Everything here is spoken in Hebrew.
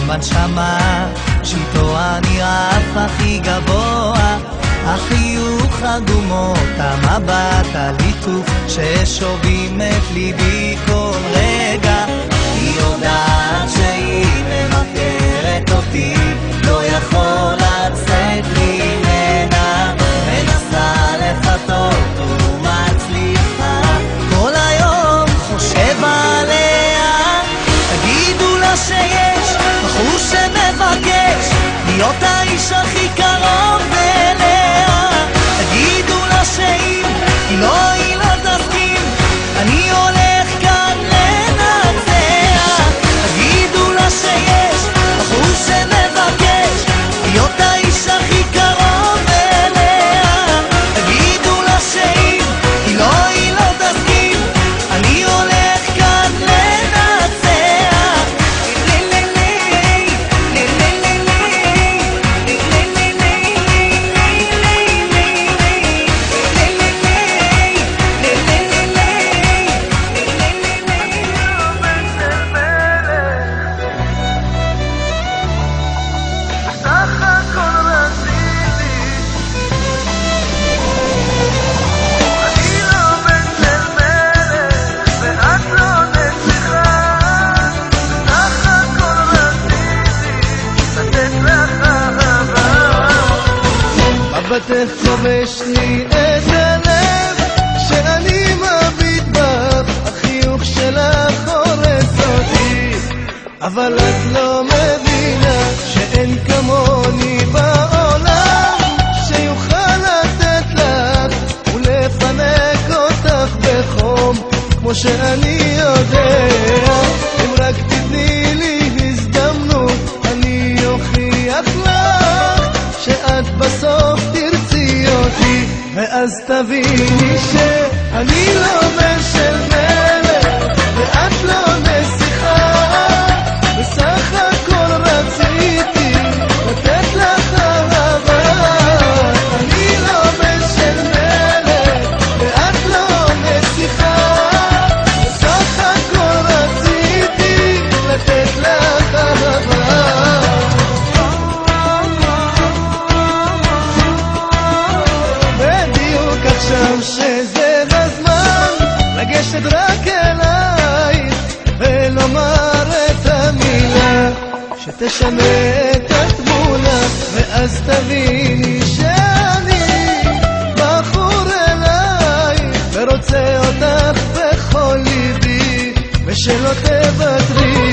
בנשמה, שאיתו אני רף הכי גבוה, החיוך הדומות, המבט, הליטוף ששובים את ליבי כל רגע. היא יודעת שהיא מבקרת אותי, לא יכול לצאת לי ממנה, מנסה לפתות ומצליחה, כל היום חושב עליה. תגידו לה שיש בחור שמבקש להיות האיש הכי קרוב אליה. תגידו לה שאם היא לא תסכים, אני הולך כאן לנצח. תגידו לה שיש בחור שמבקש להיות האיש הכי קרוב אליה. תגידו לה שאם היא לא תסכים, אני הולך כאן לנצח. מבטך כובש לי את הלב שאני מביט בך, החיוך שלך הורס אותי, אבל את לא מבינה שאין כמוני בעולם שיוכל לתת לך ולפנק אותך בחום כמו שאני יודע. אם רק תתני לי הזדמנות אני אוכיח לך שאת בסוף תרצי אותי, ואז תביני שאני לא בן של מלך ואת לא נסיכה, בסך הכל רציתי לתת לך אהבה. אני לא בן של מלך ואת לא נסיכה, בסך הכל רציתי לתת לך אהבה. עכשיו שזה הזמן לגשת רק אלייך ולומר את המילה שתשנה את התמונה, ואז תביני שאני בחור אלייך ורוצה אותך בכל ליבי ושלא תוותרי.